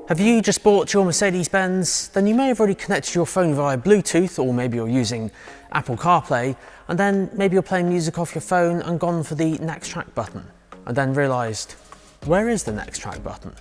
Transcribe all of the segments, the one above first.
Have you just bought your Mercedes-Benz? Then you may have already connected your phone via Bluetooth, or maybe you're using Apple CarPlay, and then maybe you're playing music off your phone and gone for the next track button, and then realised, where is the next track button?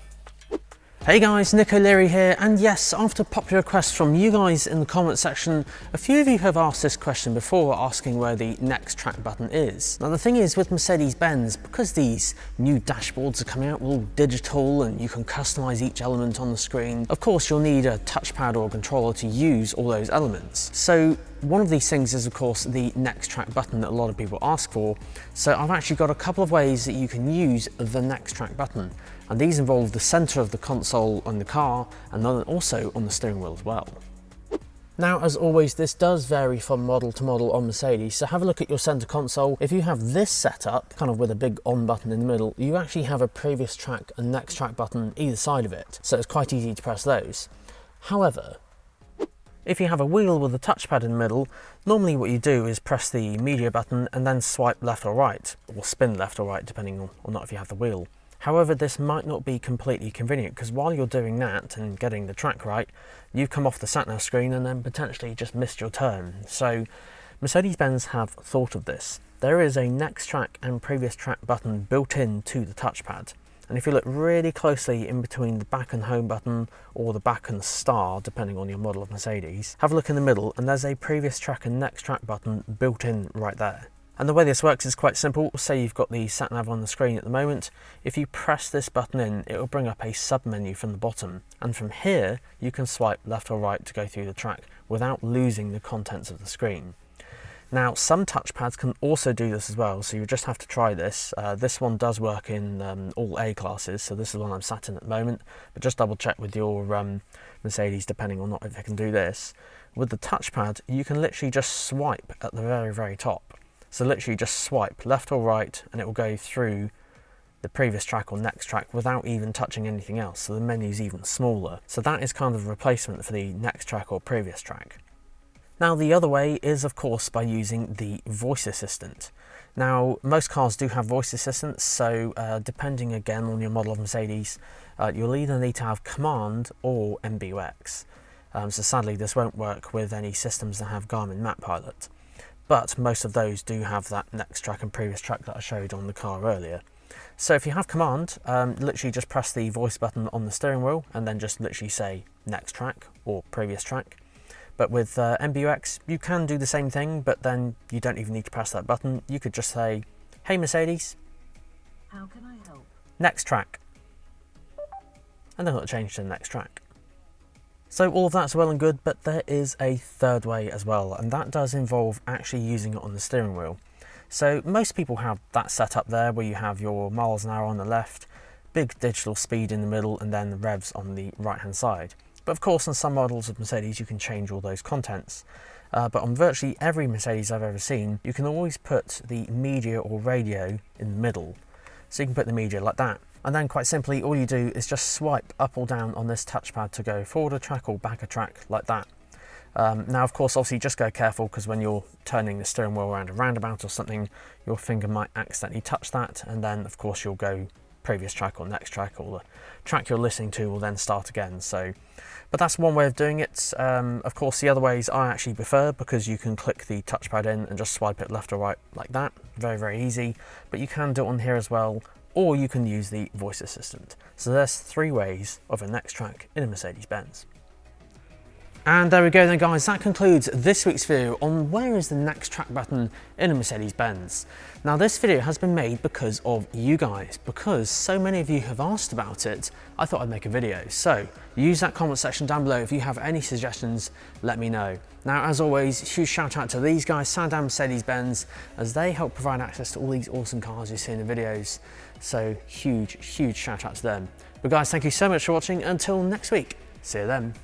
Hey guys, Nick O'Leary here, and yes, after popular requests from you guys in the comment section, a few of you have asked this question before, asking where the next track button is. Now the thing is, with Mercedes-Benz, because these new dashboards are coming out all digital and you can customise each element on the screen, of course you'll need a touchpad or a controller to use all those elements. So one of these things is of course the next track button that a lot of people ask for. So I've actually got a couple of ways that you can use the next track button. And these involve the centre of the console on the car and then also on the steering wheel as well. Now, as always, this does vary from model to model on Mercedes, so have a look at your centre console. If you have this set up, kind of with a big on button in the middle, you actually have a previous track and next track button either side of it, so it's quite easy to press those. However, if you have a wheel with a touchpad in the middle, normally what you do is press the media button and then swipe left or right, or spin left or right depending on or not if you have the wheel. However, this might not be completely convenient because while you're doing that and getting the track right, you've come off the sat-nav screen and then potentially just missed your turn. So Mercedes-Benz have thought of this. There is a next track and previous track button built into the touchpad. And if you look really closely in between the back and home button or the back and star, depending on your model of Mercedes, have a look in the middle and there's a previous track and next track button built in right there. And the way this works is quite simple. Say you've got the sat-nav on the screen at the moment. If you press this button in, it will bring up a sub-menu from the bottom. And from here, you can swipe left or right to go through the track without losing the contents of the screen. Now, some touchpads can also do this as well, so you just have to try this. This one does work in all A classes, so this is the one I'm sat in at the moment. But just double check with your Mercedes, depending on not if it can do this. With the touchpad, you can literally just swipe at the very, very top. So literally just swipe left or right and it will go through the previous track or next track without even touching anything else. So the menu's even smaller. So that is kind of a replacement for the next track or previous track. Now the other way is of course by using the voice assistant. Now most cars do have voice assistants, so depending again on your model of Mercedes, you'll either need to have Command or MBUX. So sadly this won't work with any systems that have Garmin Map Pilot. But most of those do have that next track and previous track that I showed on the car earlier. So if you have Command, literally just press the voice button on the steering wheel and then just literally say next track or previous track. But with MBUX, you can do the same thing, but then you don't even need to press that button. You could just say, hey Mercedes, how can I help? Next track. And then it'll change to the next track. So all of that's well and good, but there is a third way as well, and that does involve actually using it on the steering wheel. So most people have that set up there where you have your miles an hour on the left, big digital speed in the middle, and then the revs on the right hand side. But of course on some models of Mercedes you can change all those contents. But on virtually every Mercedes I've ever seen, you can always put the media or radio in the middle. So you can put the media like that. And then quite simply, all you do is just swipe up or down on this touchpad to go forward a track or back a track like that. Now, of course, obviously just go careful because when you're turning the steering wheel around a roundabout or something, your finger might accidentally touch that. And then, of course, you'll go previous track or next track, or the track you're listening to will then start again. So, but that's one way of doing it. Of course, the other ways I actually prefer because you can click the touchpad in and just swipe it left or right like that. Very, very easy. But you can do it on here as well, or you can use the voice assistant. So there's three ways of a next track in a Mercedes-Benz. And there we go then guys, that concludes this week's video on where is the next track button in a Mercedes-Benz. Now this video has been made because of you guys, because so many of you have asked about it, I thought I'd make a video. So use that comment section down below if you have any suggestions, let me know. Now as always, huge shout out to these guys, Sandown Mercedes-Benz, as they help provide access to all these awesome cars you see in the videos. So huge shout out to them. But guys, thank you so much for watching. Until next week, see you then.